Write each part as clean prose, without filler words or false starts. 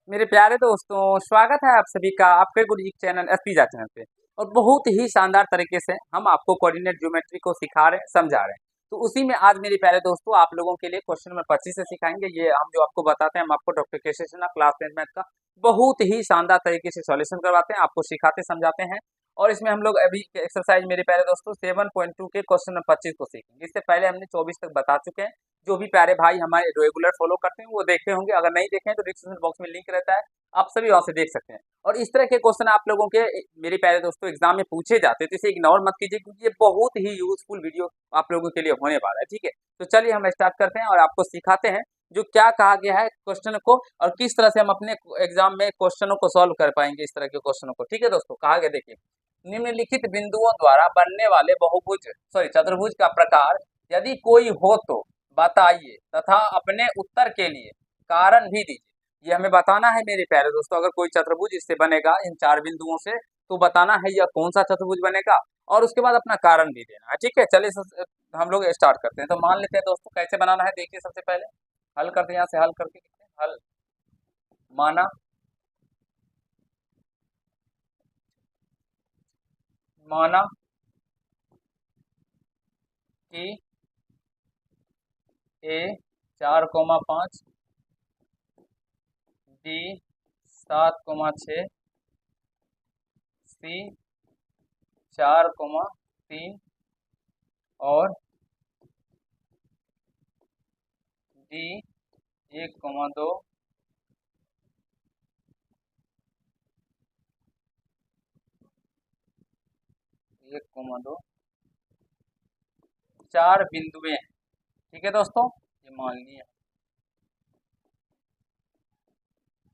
मेरे प्यारे दोस्तों, स्वागत है आप सभी का आपके गुरु जी चैनल एसपीजा चैनल पे। और बहुत ही शानदार तरीके से हम आपको कोऑर्डिनेट ज्योमेट्री को सिखा रहे हैं, समझा रहे हैं। तो उसी में आज मेरे प्यारे दोस्तों आप लोगों के लिए क्वेश्चन नंबर 25 से सिखाएंगे। ये हम जो आपको बताते हैं, हम आपको doctor Keshav Sinha class 10 math का बहुत ही शानदार तरीके से सॉल्यूशन करवाते हैं, आपको सिखाते समझाते हैं। और इसमें हम लोग अभी एक्सरसाइज मेरे प्यारे दोस्तों 7.2 के क्वेश्चन नंबर 25 को सीखेंगे। इससे पहले हमने 24 तक बता चुके हैं। जो भी प्यारे भाई हमारे रेगुलर फॉलो करते हैं वो देखे होंगे, अगर नहीं देखे हैं तो डिस्क्रिप्शन बॉक्स में लिंक रहता है, आप सभी वहां से देख सकते हैं। और इस तरह के क्वेश्चन आप लोगों के मेरे प्यारे दोस्तों एग्जाम में पूछे जाते हैं, तो इसे इग्नोर मत कीजिए क्योंकि ये बहुत ही यूजफुल वीडियो आप लोगों के लिए होने वाला है। ठीक है, तो चलिए हम स्टार्ट करते हैं और आपको सिखाते हैं जो क्या कहा गया है क्वेश्चन को और किस तरह से हम अपने एग्जाम में क्वेश्चनों को सॉल्व कर पाएंगे इस तरह के क्वेश्चनों को। ठीक है दोस्तों, कहा गया देखिए, निम्नलिखित बिंदुओं द्वारा बनने वाले बहुभुज चतुर्भुज का प्रकार यदि कोई हो तो बताइए तथा अपने उत्तर के लिए कारण भी दीजिए। ये हमें बताना है मेरे प्यारे दोस्तों, अगर कोई चतुर्भुज इससे बनेगा इन चार बिंदुओं से तो बताना है यह कौन सा चतुर्भुज बनेगा और उसके बाद अपना कारण भी देना है। ठीक है, चलिए हम लोग स्टार्ट करते हैं। तो मान लेते हैं दोस्तों कैसे बनाना है, देखिए सबसे पहले हल करते हैं, यहाँ से हल करके लिखते हैं। हल माना माना कि ए 4,5 बी 7,6 सी 4,3 और डी 1,2 1,2 चार बिंदुएं हैं। ठीक है दोस्तों, ये मान लिया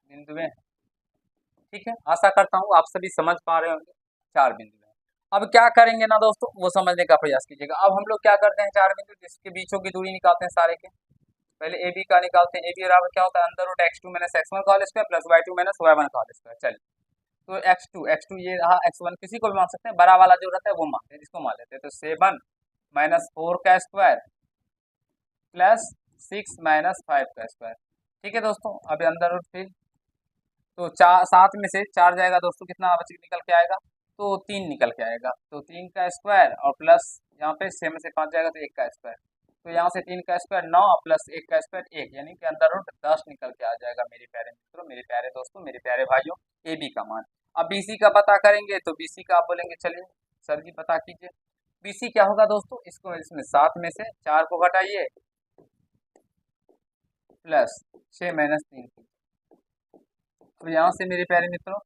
बिंदुएं हैं। ठीक है, आशा करता हूँ आप सभी समझ पा रहे होंगे चार बिंदु हैं। अब क्या करेंगे ना दोस्तों, वो समझने का प्रयास कीजिएगा। अब हम लोग क्या करते हैं, चार बिंदु जिसके बीचों की दूरी निकालते हैं सारे के। पहले ए बी का निकालते हैं। ए बी बराबर क्या होता है, under root x2 minus x1 का whole square plus y2 minus y1 का होल स्क्वायर। चलिए, तो x2 ये रहा, x1 किसी को भी मान सकते हैं, बड़ा वाला जो रहता है वो मानते हैं, जिसको मान लेते हैं। तो 7 माइनस 4 का स्क्वायर प्लस 6 माइनस 5 का स्क्वायर। ठीक है दोस्तों, अभी अंदर रूट फिर तो चार, सात में से चार जाएगा दोस्तों, कितना बच निकल के आएगा, तो तीन निकल के आएगा। तो तीन का स्क्वायर और प्लस यहाँ पे 6 में से 5 जाएगा तो एक का स्क्वायर। तो यहाँ से तीन का स्क्वायर 9 प्लस एक का स्क्वायर 1, यानी कि अंदर रूट 10 निकल के आ जाएगा मेरे प्यारे मित्रों, मेरे प्यारे दोस्तों, मेरे प्यारे भाइयों, ए बी का मान। अब बीसी का पता करेंगे तो बीसी का आप बोलेंगे चलिए सर जी पता कीजिए। बीसी क्या होगा दोस्तों, इसको इसमें 7 में से 4 को घटाइए प्लस 6 माइनस 3। तो यहाँ से मेरे प्यारे मित्रों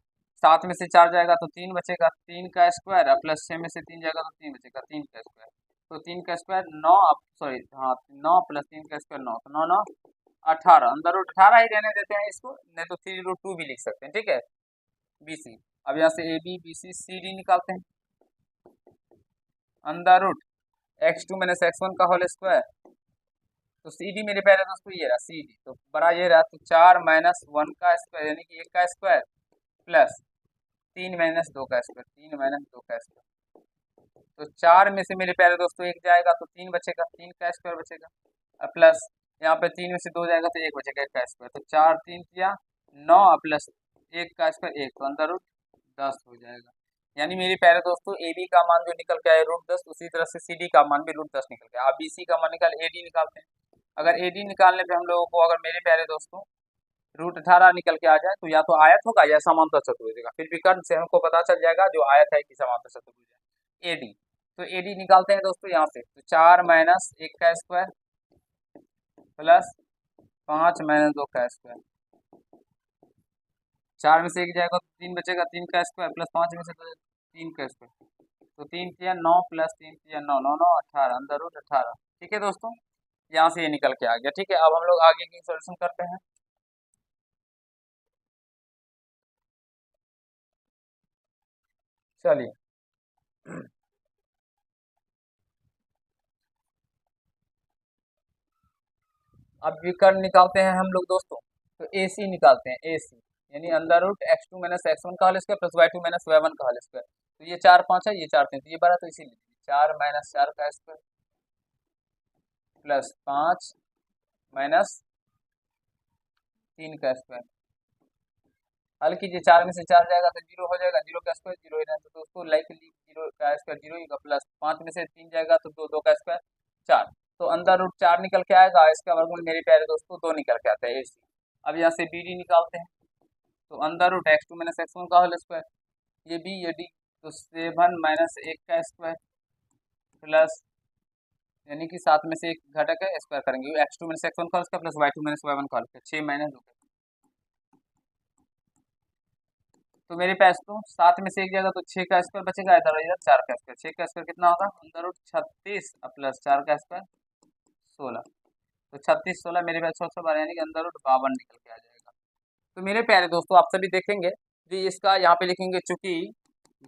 7 में से 4 जाएगा तो 3 बचेगा, 3 का स्क्वायर और प्लस 6 में से 3 जाएगा तो 3 बचेगा, 3 का स्क्वायर। तो 3 का स्क्वायर 9, सॉरी हाँ 9 प्लस 3 का स्क्वायर 9, तो 9 9 18, अंदर रूट 18 ही रहने देते हैं इसको, नहीं तो 3√2 भी लिख सकते हैं। ठीक है, बी सी। अब यहाँ से A B B C C D निकालते हैं। अंदर रूट x2 माइनस x1 का होल स्क्वायर, तो सी डी मेरे प्यारे दोस्तों ये रहा सी डी, तो बड़ा ये रहा, तो 4 माइनस 1 का स्क्वायर यानी कि 1 का स्क्वायर प्लस 3 माइनस 2 का स्क्वायर, 3 माइनस 2 का स्क्वायर। तो 4 में से मेरे प्यारे दोस्तों एक जाएगा तो 3 बचेगा, 3 का स्क्वायर बचेगा और प्लस यहाँ पे 3 में से 2 जाएगा तो 1 बचेगा, 1 का स्क्वायर। तो 4 3 किया 9 प्लस 1 का स्क्वायर 1, तो अंदर रूट 10 हो जाएगा। यानी मेरे प्यारे दोस्तों ए बी का मान जो निकल के आया √10, उसी तरह से सी डी का मान भी √10 निकल के आया। आप बी सी का मान निकाल ए डी निकालते हैं। अगर ए डी निकालने पे हम लोगों को, अगर मेरे प्यारे दोस्तों √18 निकल के आ जाए तो या तो आयत होगा या समांतर चतुर्भुज होगा। फिर विकर्ण से हमको पता चल जाएगा जो आयत है कि समांतर चतुर्भुज है, एडी। तो एडी निकालते हैं दोस्तों यहाँ से, तो 4 माइनस 1 का स्क्वायर प्लस 5 माइनस 2 का स्क्वायर। 4 में से 1 जाएगा तो 3 बचेगा, 3 का स्क्वायर प्लस 5 में से 3 का स्क्वायर। तो 3 किया 9 प्लस 3 किया 9, 9 9 18, अंदर रूट 18। ठीक है दोस्तों, यहाँ से ये निकल के आ गया। ठीक है, अब हम लोग आगे की सोल्यूशन करते हैं। चलिए, अब विकर्ण निकालते हैं हम लोग दोस्तों। तो ए सी निकालते हैं, ए सी यानी under root x2 minus x1 का whole square plus y2 minus y1 का होल स्क्वायर। तो ये 4 5 है, ये 4 3, तो ये बड़ा, तो इसीलिए 4 माइनस 4 का स्क्वायर प्लस 5 माइनस 3 का स्क्वायर। हल कीजिए, 4 में से 4 जाएगा तो 0 हो जाएगा, 0 का स्क्वायर 0 ही रहता तो उसको लाइकली 0 का स्क्वायर 0 ही होगा, प्लस 5 में से 3 जाएगा तो 2, 2 का स्क्वायर 4, तो अंदर रूट 4 निकल के आएगा, इसका वर्गमूल मेरे प्यारे दोस्तों 2 निकल के आता है AC। अब यहाँ से BD निकालते हैं, तो अंदर रूट x2 माइनस x1 का होल स्क्वायर, ये B ये D, तो 7 माइनस 1 का स्क्वायर प्लस, यानी कि 7 में से एक घटक है, स्क्वायर करेंगे x2 माइनस x1 का whole square plus y2 minus y1 का होल स्क्वायर, 6 माइनस 2, तो मेरे पास तो 7 में से एक जाएगा तो 6 का स्क्वायर बचेगा, इधर इधर 4 का स्क्वायर, 6 का स्क्वायर कितना होगा, अंदर रूट 36 प्लस 4 का स्क्वायर 16, तो 36 16 मेरे पास 6 यानी कि अंदर रूट 52 निकल के आ जाएगा। तो मेरे प्यारे दोस्तों आप सभी देखेंगे कि इसका यहाँ पे लिखेंगे, चूंकि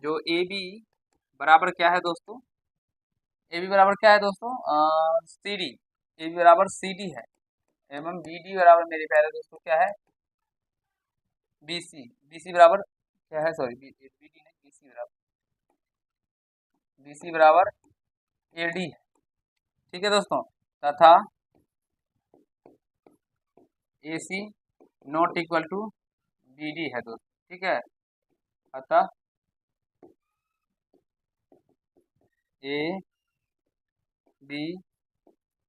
जो ए बी बराबर क्या है दोस्तों, ए बी बराबर क्या है दोस्तों, सी डी, ए बी बराबर सी डी है, एवं बी डी बराबर मेरे प्यारे दोस्तों क्या है, बी सी, बी सी बराबर क्या है, सॉरी बी डी नहीं, बी सी बराबर ए डी है, ठीक है दोस्तों, तथा A C not equal to B D है दोस्तों, ठीक है, अतः ए बी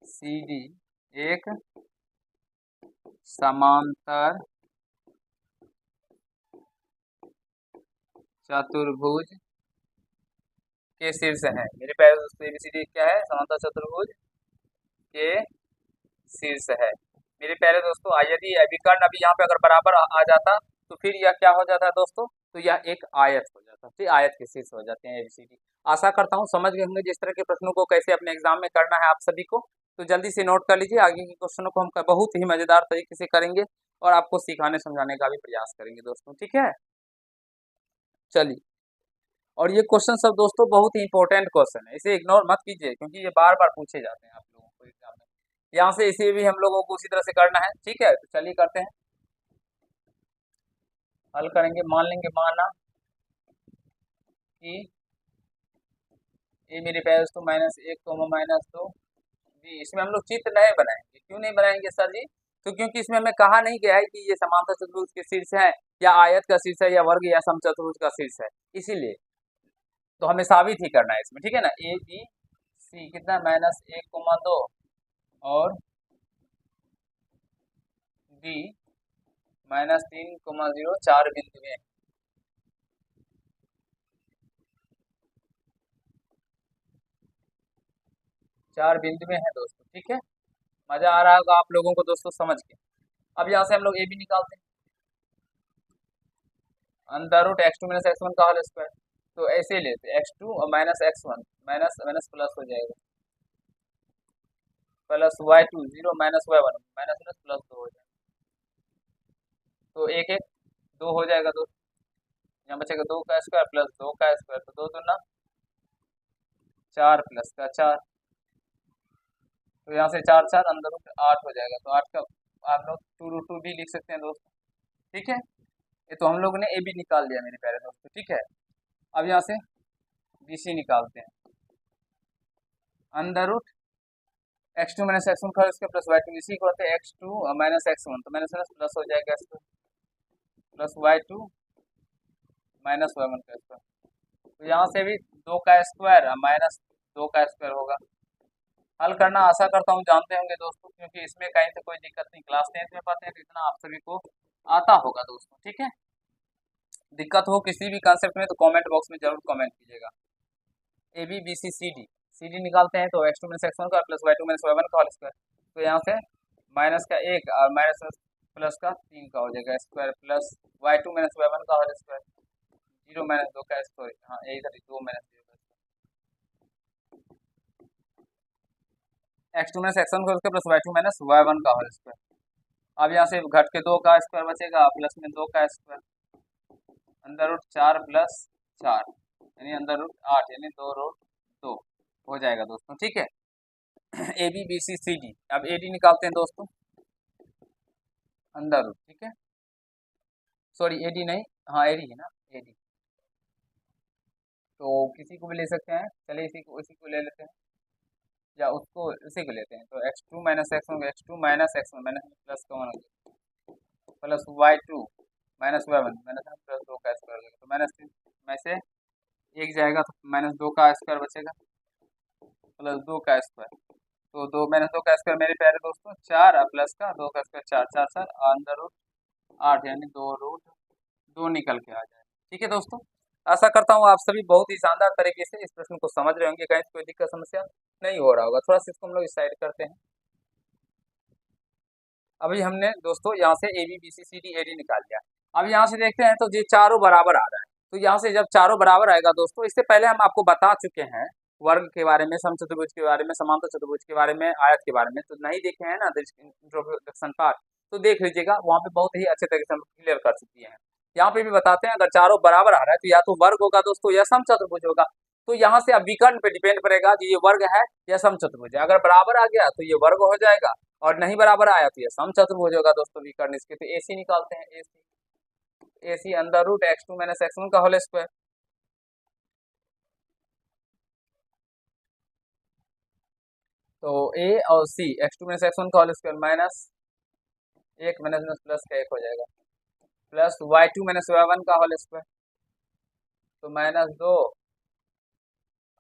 सी डी एक समांतर चतुर्भुज के शीर्ष है। मेरे प्यारे दोस्तों एबीसीडी क्या है, समांतर चतुर्भुज के शीर्ष है। मेरे प्यारे दोस्तों यदि विकर्ण अभी यहाँ पे अगर बराबर आ जाता तो फिर यह क्या हो जाता है दोस्तों, तो यह एक आयत हो जाता है, फिर आयत के शीर्ष हो जाते हैं एबीसीडी। आशा करता हूँ समझ गए होंगे जिस तरह के प्रश्नों को कैसे अपने एग्जाम में करना है आप सभी को, तो जल्दी से नोट कर लीजिए, आगे के क्वेश्चनों को हम बहुत ही मजेदार तरीके से करेंगे और आपको सिखाने समझाने का भी प्रयास करेंगे दोस्तों, ठीक है। चलिए, और ये क्वेश्चन सब दोस्तों बहुत ही इंपॉर्टेंट क्वेश्चन है, इसे इग्नोर मत कीजिए क्योंकि ये बार बार पूछे जाते हैं आप लोगों को एग्जाम में, यहाँ से इसे भी हम लोगों को उसी तरह से करना है, ठीक है। तो चलिए करते हैं, हल करेंगे, मान लेंगे, माना कि ये मेरे पास तो -1 -2 भी, इसमें हम लोग चित्र नहीं बनाएंगे, क्यों नहीं बनाएंगे सर जी, तो क्योंकि इसमें हमें कहा नहीं गया है कि ये समांतर चतुर्भुज के शीर्ष है या आयत का शीर्ष है या वर्ग या समचतुर्भुज का शीर्ष है, इसीलिए तो हमें साबित ही करना है इसमें, ठीक है ना। ए बी सी कितना -1 2 और बी -3 0 4 बिंदु में, है दोस्तों, ठीक है। मजा आ रहा होगा आप लोगों को दोस्तों समझ के। अब यहाँ से हम लोग ए बी निकालते हैं, under root x2 minus x1 का होल स्क्वायर, तो ऐसे लेते x2 और minus x1, minus minus plus हो जाएगा, plus y2 0 minus y1 minus minus plus 2 हो जाएगा, तो एक एक 2 हो जाएगा दोस्तों, यहाँ बचेगा 2 का स्क्वायर प्लस 2 का स्क्वायर, तो 2 दूना 4 प्लस का 4, तो यहाँ से 4 4 अंदर रूट 8 हो जाएगा, तो 8 का आप लोग 2 रूट 2 भी लिख सकते हैं दोस्तों, ठीक है। ये तो हम लोग ने ए बी निकाल लिया मेरे प्यारे दोस्तों, ठीक है। अब यहाँ से बी सी निकालते हैं, under root x2 minus x1 का इसका प्लस y2, इसी को होते हैं x2 माइनस x1, तो माइनस माइनस प्लस हो जाएगा इसको, प्लस y2 माइनस y1 का स्क्वायर, तो यहाँ से भी 2 का स्क्वायर माइनस 2 का स्क्वायर होगा। हल करना आशा करता हूँ जानते होंगे दोस्तों, क्योंकि इसमें कहीं से कोई दिक्कत नहीं, क्लास 10th में पढ़ते हैं तो इतना आप सभी को आता होगा दोस्तों, ठीक है। दिक्कत हो किसी भी कंसेप्ट में तो कमेंट बॉक्स में जरूर कमेंट कीजिएगा। A B B C C D, C D निकालते हैं, तो x2 माइनस x1 का प्लस y2 माइनस y1 का होल स्क्वायर, तो यहाँ से माइनस का 1 और माइनस प्लस का 3 का हो जाएगा square, plus y2 minus y1 का होल स्क्वायर, 0 माइनस 2 का स्क्वायर, हाँ यही था 2 माइनस 0 का, x2 माइनस x1 का whole square plus y2 minus y1 का होल स्क्वायर। अब यहाँ से घट के 2 का स्क्वायर बचेगा, प्लस में 2 का स्क्वायर, अंदर रूट 4 प्लस 4 यानी अंदर रूट 8 यानी 2 रूट 2 हो जाएगा दोस्तों, ठीक है। A B B C C D, अब ए डी निकालते हैं दोस्तों, अंदर रूट, ठीक है, सॉरी ए डी नहीं, हाँ ए डी है ना, ए डी, तो किसी को भी ले सकते हैं, चलिए इसी को ले लेते हैं, या उसको उसी को लेते हैं, तो x2 minus x1 x2 minus x1 minus plus का 1 हो गया, प्लस y2 प्लस 2 का स्क्वायर हो जाएगा, तो -3 में से एक जाएगा तो -2 का स्क्वायर बचेगा, प्लस 2 का स्क्वायर, तो दो -2 का स्क्वायर मेरे प्यारे दोस्तों 4, प्लस का 2 का स्क्वायर 4, 4 4 अंदर रूट 8, यानी 2 निकल के आ जाए। ठीक है दोस्तों, आशा करता हूँ आप सभी बहुत ही शानदार तरीके से इस प्रश्न को समझ रहे होंगे, कहीं कोई दिक्कत समस्या नहीं हो रहा होगा। थोड़ा सा इसको हम लोग इस साइड करते हैं। अभी हमने दोस्तों यहाँ से A B B C C D A D निकाल लिया। अब यहाँ से देखते हैं तो ये चारों बराबर आ रहा है, तो यहाँ से जब चारों बराबर आएगा दोस्तों, इससे पहले हम आपको बता चुके हैं वर्ग के बारे में, समचतुर्भुज के बारे में, समांतर चतुर्भुज के बारे में, आयत के बारे में, तो नहीं देखे हैं ना इंट्रोडक्शन पार्ट, तो देख लीजिएगा, वहाँ पे बहुत ही अच्छे तरीके से हम क्लियर कर चुकी हैं। यहाँ पे भी बताते हैं, अगर चारों बराबर आ रहा है तो या तो वर्ग होगा दोस्तों या समचतुर्भुज होगा। तो यहाँ से अब विकर्ण पे डिपेंड करेगा कि ये वर्ग है या समचतुर्भुज है। अगर बराबर आ गया तो ये वर्ग हो जाएगा, और नहीं बराबर आया तो ये समचतुर्भुज होगा दोस्तों विकर्ण। इसके तो AC निकालते हैं, AC under root x2 minus x1 का होल स्क्वायर। तो A और C x2 माइनस x1 का whole square minus 1 minus plus का 1 हो जाएगा, प्लस y2 माइनस y1 का होल स्क्वायर, तो -2,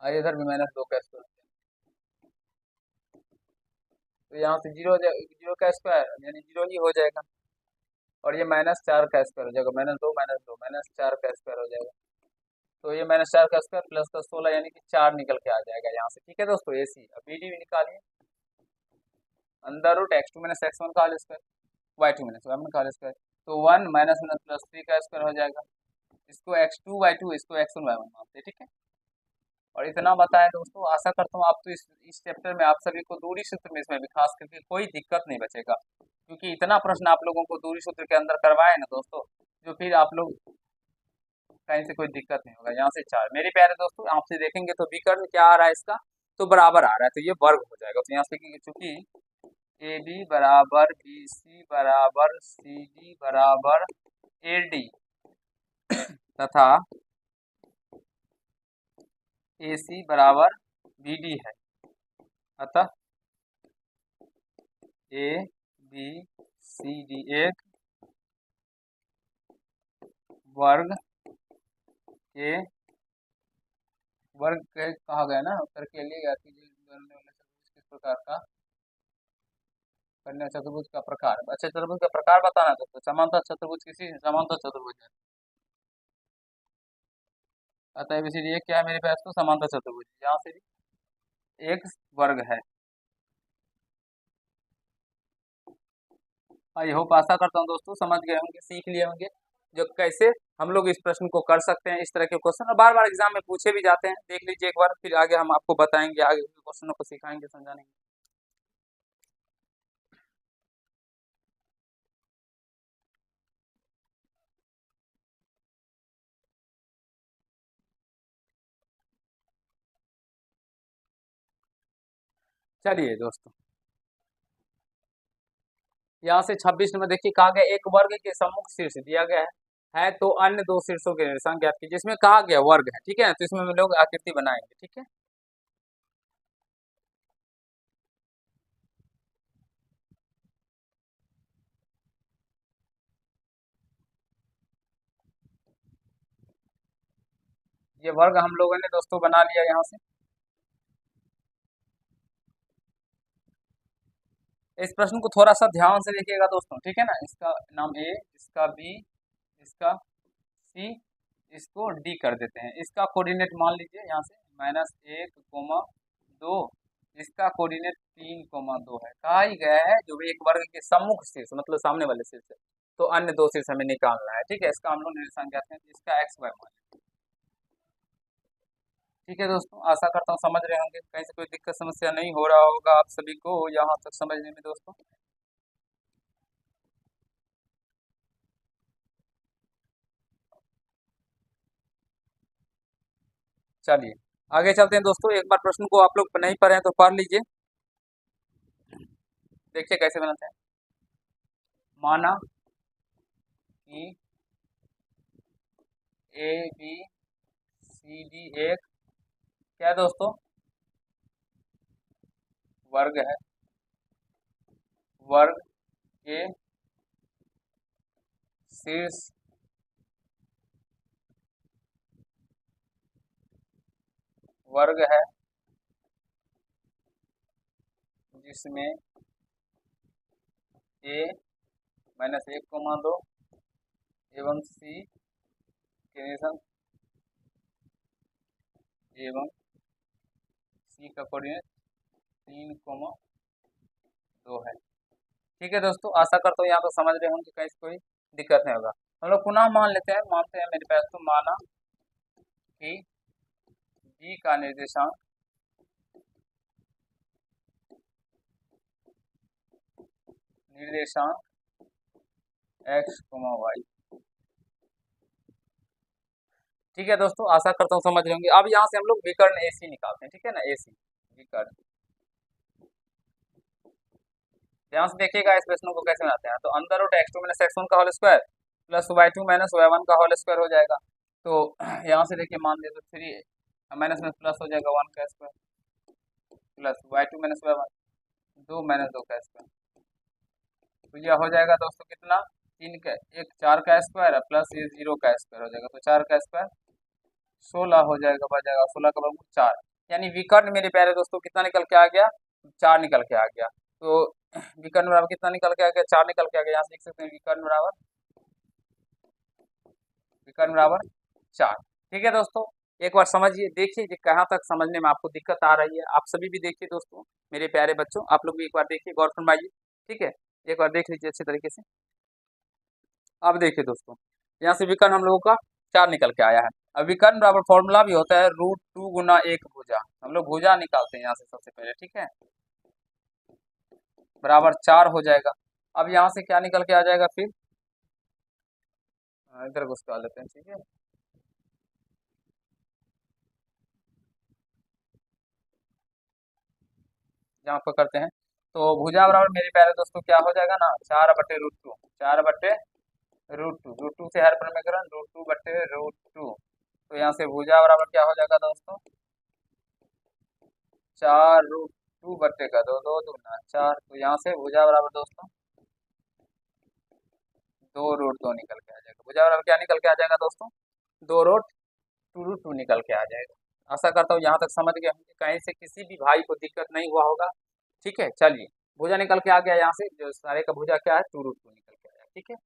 और इधर भी -2 का स्क्वायर, तो यहाँ से 0 का स्क्वायर यानी 0 ही हो जाएगा, और ये -4 का स्क्वायर हो जाएगा, -2 -4 का स्क्वायर हो जाएगा, तो ये -4 का स्क्वायर प्लस का 16 यानी कि 4 निकल के आ जाएगा यहाँ से। ठीक है दोस्तों, AC। अब BD भी निकालिए, under root x2 minus x1 का whole square, y2 minus y1 का होल स्क्वायर, तो 1 माइनस प्लस 3 का स्क्वायर हो जाएगा। इसको x2 y2, इसको x1 y1 मानते हैं। ठीक है, और इतना बताया दोस्तों, आशा करता हूँ आप तो इस चैप्टर में आप सभी को दूरी सूत्र में इसमें भी खास करके कोई दिक्कत नहीं बचेगा, क्योंकि इतना प्रश्न आप लोगों को दूरी सूत्र के अंदर करवाए ना दोस्तों, जो फिर आप लोग कहीं से कोई दिक्कत नहीं होगा। यहाँ से 4 मेरे प्यारे दोस्तों, आपसे देखेंगे तो विकर्ण क्या आ रहा है इसका, तो बराबर आ रहा है, तो ये वर्ग हो जाएगा। तो यहाँ से लिखेंगे चूंकि AB बराबर BC बराबर CD बराबर AD तथा AC बराबर BD है, अतः ABCD एक वर्ग के कहा गया ना, उत्तर के लिए या किस प्रकार का कन्या चतुर्भुज का प्रकार। अच्छा, चतुर्भुज का प्रकार बताना है दोस्तों, समांतर चतुर्भुज किसी समांतर चतुर्भुज है, अतः ABCD एक क्या है मेरे पास, तो समांतर चतुर्भुज, यहाँ से भी एक वर्ग है। आई होप, आशा करता हूँ दोस्तों समझ गए होंगे, सीख लिए होंगे जो कैसे हम लोग इस प्रश्न को कर सकते हैं। इस तरह के क्वेश्चन और बार बार एग्जाम में पूछे भी जाते हैं, देख लीजिए एक बार, फिर आगे हम आपको बताएंगे, आगे के क्वेश्चनों को सिखाएंगे, समझाएंगे। चलिए दोस्तों, यहाँ से 26 नंबर देखिए, कहा गया एक वर्ग के सम्मुख शीर्ष दिया गया है तो अन्य दो शीर्षों के निशान ज्ञात कीजिए। जिसमें कहा गया वर्ग है, ठीक है, तो इसमें हम लोग आकृति बनाएंगे। ठीक है, ये वर्ग हम लोगों ने दोस्तों बना लिया यहाँ से। इस प्रश्न को थोड़ा सा ध्यान से देखिएगा दोस्तों, ठीक है ना। इसका नाम A, इसका B, इसका C, इसको D कर देते हैं। इसका कोऑर्डिनेट मान लीजिए यहाँ से -1, 2, इसका कोऑर्डिनेट 3, 2 है। कहा ही गया है जो एक वर्ग के सम्मुख शीर्ष मतलब सामने वाले शीर्ष है, तो अन्य दो शीर्ष हमें निकालना है। ठीक है, इसका हम लोग निशान कहते हैं, इसका XY मान। ठीक है दोस्तों, आशा करता हूँ समझ रहे होंगे, कहीं से कोई दिक्कत समस्या नहीं हो रहा होगा आप सभी को यहाँ तक समझने में दोस्तों। चलिए आगे चलते हैं दोस्तों, एक बार प्रश्न को आप लोग नहीं पढ़े हैं तो पढ़ लीजिए, देखिए कैसे बनाते हैं। माना कि ABCD एक क्या है दोस्तों, वर्ग है। वर्ग के शीर्ष वर्ग है जिसमें a माइनस 1,2 एवं c के निशान एवं c का कोऑर्डिनेट 3,2 है। ठीक है दोस्तों, आशा करता हूँ यहाँ तो समझ रहे होंगे, कहीं कोई दिक्कत नहीं होगा। हम लोग पुनः मानते हैं मेरे पास तो माना कि b का निर्देशांक x, y। ठीक है दोस्तों, आशा करता हूँ समझ रहे होंगे। अब यहाँ से हम लोग विकर्ण AC निकालते हैं, ठीक है ना, AC विकर्ण। ध्यान से देखिएगा इस प्रश्न को कैसे बनाते हैं। तो अंदर रूट x2 माइनस x1 का whole square plus y2 minus y1 का होल स्क्वायर हो जाएगा। तो यहाँ से देखिए मान दिए तो 3 माइनस में प्लस हो जाएगा 1 का square plus y2 minus y1 2 minus 2 का स्क्वायर। तो यह हो जाएगा दोस्तों कितना, 3 का 1 4 का स्क्वायर प्लस ये 0 का स्क्वायर हो जाएगा। तो 4 का स्क्वायर 16 हो जाएगा, बच जाएगा 16 का वर्गमूल 4। यानी विकर्ण मेरे प्यारे दोस्तों कितना निकल के आ गया, 4 निकल के आ गया। तो विकर्ण बराबर कितना निकल के आ गया, 4 निकल के आ गया। यहाँ से लिख सकते हैं विकर्ण बराबर 4। ठीक है दोस्तों, एक बार समझिए, देखिए कि कहाँ तक समझने में आपको दिक्कत आ रही है। आप सभी भी देखिए दोस्तों, मेरे प्यारे बच्चों, आप लोग भी एक बार देखिए, गौर फरमाइए। ठीक है, एक बार देख लीजिए अच्छे तरीके से। अब देखिए दोस्तों, यहाँ से विकर्ण हम लोगों का 4 निकल के आया है। अब विकर्ण बराबर फॉर्मूला भी होता है √2 गुना 1 भुजा। हम लोग भुजा निकालते हैं यहाँ से सबसे पहले, ठीक है, बराबर 4 हो जाएगा। अब यहाँ से क्या निकल के आ जाएगा फिर, इधर घुसका लेते हैं, ठीक है। यहाँ पर करते हैं तो भुजा बराबर मेरे प्यारे दोस्तों क्या हो जाएगा ना, 4/√2, 4/√2 से हर समीकरण √2/√2। तो यहाँ से भुजा बराबर क्या हो जाएगा दोस्तों, 4√2 बट्टे का 2, 2 दूना 4। तो यहाँ से भुजा बराबर दोस्तों 2√2 निकल के आ जाएगा। भुजा बराबर क्या निकल के आ जाएगा दोस्तों, 2√2 निकल के आ जाएगा। आशा करता हूँ यहाँ तक समझ गए होंगे, कहीं से किसी भी भाई को दिक्कत नहीं हुआ होगा। ठीक है, चलिए भुजा निकल के आ गया, यहाँ से जो सारे का भुजा क्या है 2√2 निकल के आया। ठीक है,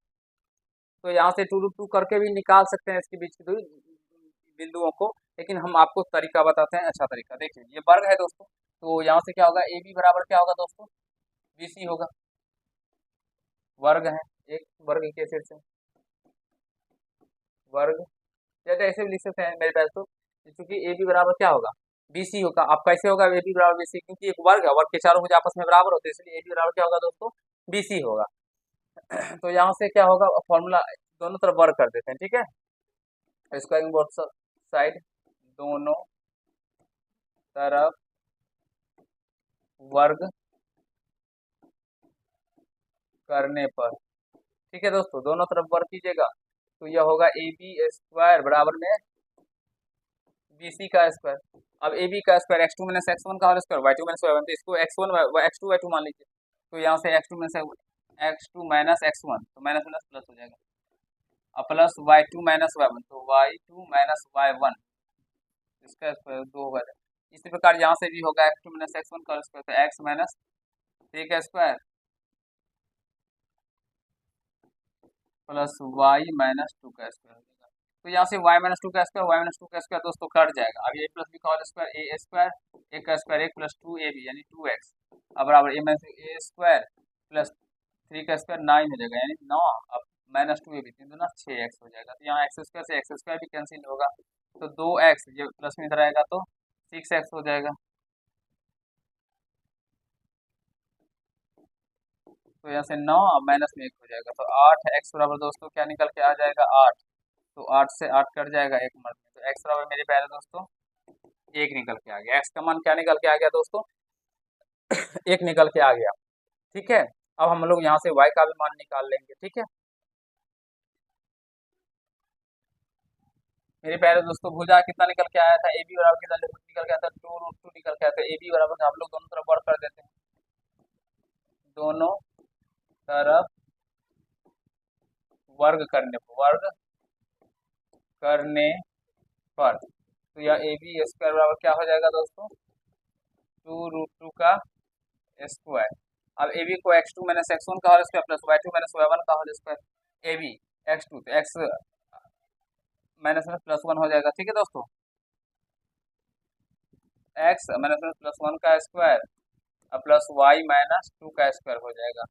तो यहाँ से 2√2 करके भी निकाल सकते हैं इसके बीच की दूरी बिंदुओं को, लेकिन हम आपको तरीका बताते हैं, अच्छा तरीका। देखिए ये वर्ग है दोस्तों, तो यहाँ से क्या होगा, ए बी बराबर क्या होगा दोस्तों, BC होगा। वर्ग है, एक वर्ग के सिर से वर्ग, जैसे ऐसे भी लिख सकते हैं मेरे पास। तो क्योंकि ए बी बराबर क्या होगा, BC होगा। अब कैसे होगा ए बी बराबर BC, क्योंकि एक वर्ग है, वर्ग के चारों भुजा आपस में बराबर होते हैं, इसलिए ए बी बराबर क्या होगा दोस्तों, BC होगा। तो यहाँ से क्या होगा, फॉर्मूला दोनों तरफ वर्ग कर देते हैं, ठीक है। स्क्वायरिंग बोथ साइड, दोनों तरफ वर्ग करने पर, ठीक है दोस्तों, दोनों तरफ वर्ग कीजिएगा। तो यह होगा AB² बराबर में BC का स्क्वायर। अब AB का स्क्वायर x2 माइनस x1 का whole square y2 minus y1, तो इसको x1 x2 y2 मान लीजिए। तो यहाँ से x2 माइनस x1, तो माइनस माइनस प्लस हो जाएगा, अब प्लस y2 माइनस y1, तो y2 माइनस y1 इसका स्क्वायर 2 होगा। इसी प्रकार यहाँ से भी होगा x2 माइनस x1 का स्क्वायर, तो x माइनस 3 का स्क्वायर प्लस y माइनस 2 का स्क्वायर हो जाएगा। तो यहाँ से y माइनस 2 का स्क्वायर दोस्तों कट जाएगा। अब a प्लस बी का होल स्क्वायर a स्क्वायर, एक का स्क्वायर 1 प्लस 2ab यानी 2x, अब बराबर a minus a square plus 3 का स्क्वायर 9 हो जाएगा यानी 9, अब माइनस 2ab 3 दूना 6x हो जाएगा। तो यहाँ x स्क्वायर से x स्क्वायर भी कैंसिल होगा, तो 2x ये प्लस में इधर आएगा तो 6x हो जाएगा। तो यहाँ से 9 माइनस में 1 हो जाएगा, तो 8x बराबर दोस्तों क्या निकल के आ जाएगा 8। तो 8 से 8 कट जाएगा एक मर्द में, तो x बराबर मेरे प्यारे दोस्तों 1 निकल के आ गया। x का मान क्या निकल के आ गया दोस्तों 1 निकल के आ गया। ठीक है, अब हम लोग यहाँ से y का भी मान निकाल लेंगे। ठीक है मेरे प्यारे दोस्तों, भुजा कितना निकल के आया था, AB बराबर कितना निकल के आया था 2√2 निकल के आया था। AB बराबर हम लोग दोनों तरफ वर्ग कर देते हैं, दोनों तरफ वर्ग करने पर तो यह ए बी स्क्वायर बराबर क्या हो जाएगा दोस्तों, 2√2 का स्क्वायर। अब ए बी को x2 माइनस x1 का whole square plus y2 minus y1 का whole square, A B x2 तो x माइनस में प्लस 1 हो जाएगा। ठीक है दोस्तों, x माइनस में प्लस 1 का स्क्वायर और प्लस y माइनस 2 का स्क्वायर हो जाएगा।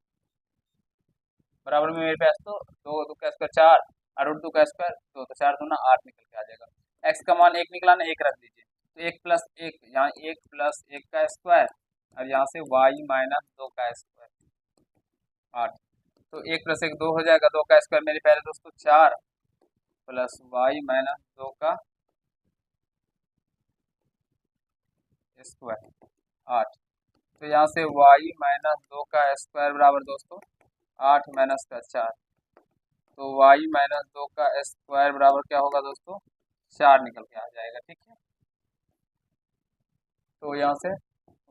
बराबर में मेरे पास तो 2 का स्क्वायर 4 और रूट 2 का स्क्वायर 2 तो 4 दूना 8 निकल के आ जाएगा। x का मान 1 निकला ना, 1 रख दीजिए तो 1 प्लस 1 यहाँ 1 प्लस 1 का स्क्वायर और यहाँ से y माइनस 2 का स्क्वायर 8। तो 1 प्लस 1 2 हो जाएगा, 2 का स्क्वायर मेरे प्यारे दोस्तों 4 प्लस y माइनस 2 का स्क्वायर 8। तो यहाँ से y माइनस 2 का स्क्वायर बराबर दोस्तों 8 माइनस का 4, तो y माइनस 2 का स्क्वायर बराबर क्या होगा दोस्तों, 4 निकल के आ जाएगा। ठीक है, तो यहाँ से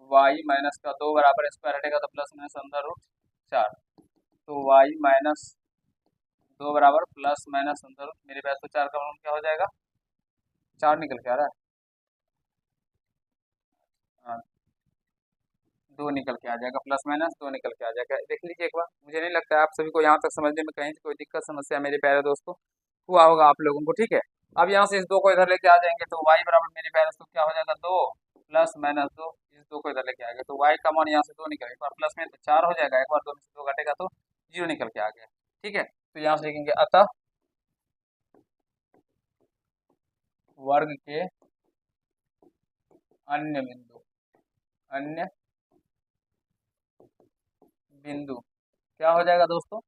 y माइनस का 2 बराबर स्क्वायर हटेगा तो प्लस माइनस अंदर रूट 4, तो y माइनस 2 बराबर प्लस माइनस अंदर रूट, मेरे पास तो 4 का मान क्या हो जाएगा, 4 निकल के आ रहा है, हाँ 2 निकल के आ जाएगा, प्लस माइनस 2 निकल के आ जाएगा। देख लीजिए एक बार, मुझे नहीं लगता है आप सभी को यहाँ तक समझने में कहीं से कोई दिक्कत समस्या मेरे प्यारे दोस्तों हुआ होगा आप लोगों को। ठीक है, अब यहाँ से इस 2 को इधर लेके आ जाएंगे तो y बराबर मेरे प्यारे दोस्तों क्या हो जाएगा, 2 प्लस माइनस 2, इस 2 को इधर लेके आएगा तो y का मान यहाँ से 2 निकलेगा, एक बार प्लस में तो 4 हो जाएगा, एक बार 2 में से 2 घटेगा तो 0 निकल के आ गया। ठीक है, तो यहाँ से लिखेंगे अतः वर्ग के अन्य बिंदु क्या हो जाएगा दोस्तों,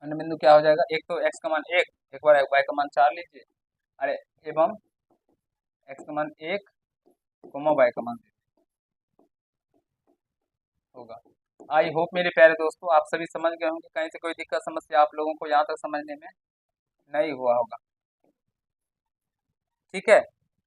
अन्य बिंदु क्या हो जाएगा, एक तो x का मान 1, एक बार y का मान 4 लीजिए, अरे एवं x का मान 1 y का मान होगा। आई होप मेरे प्यारे दोस्तों आप सभी समझ गए होंगे, कहीं से कोई दिक्कत समस्या आप लोगों को यहाँ तक समझने में नहीं हुआ होगा। ठीक है,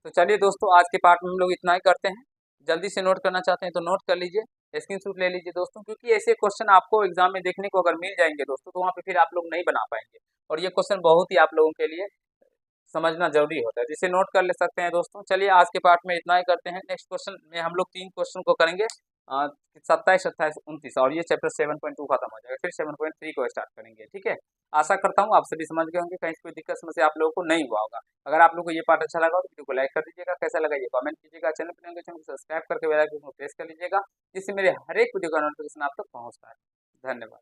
तो चलिए दोस्तों आज के पार्ट में हम लोग इतना ही करते हैं। जल्दी से नोट करना चाहते हैं तो नोट कर लीजिए, स्क्रीनशॉट ले लीजिए दोस्तों, क्योंकि ऐसे क्वेश्चन आपको एग्जाम में देखने को अगर मिल जाएंगे दोस्तों तो वहाँ पे फिर आप लोग नहीं बना पाएंगे, और ये क्वेश्चन बहुत ही आप लोगों के लिए समझना जरूरी होता है, जिसे नोट कर ले सकते हैं दोस्तों। चलिए आज के पार्ट में इतना ही करते हैं, नेक्स्ट क्वेश्चन में हम लोग 3 क्वेश्चन को करेंगे, 27, 28, 29, और ये चैप्टर 7.2 खत्म हो जाएगा, फिर 7.3 को स्टार्ट करेंगे। ठीक है, आशा करता हूँ आप सभी समझ गए होंगे, कहीं कोई दिक्कत समस्या आप लोगों को नहीं हुआ होगा। अगर आप लोग को ये पार्ट अच्छा लगा तो वीडियो को लाइक कर दीजिएगा, कैसा लगा ये कमेंट कीजिएगा, चैनल पर नए चैनल को सब्सक्राइब करके बेल आइकन को प्रेस कर लीजिएगा, जिससे मेरे हर एक वीडियो का नोटिफिकेशन आप तक पहुँचता है। धन्यवाद।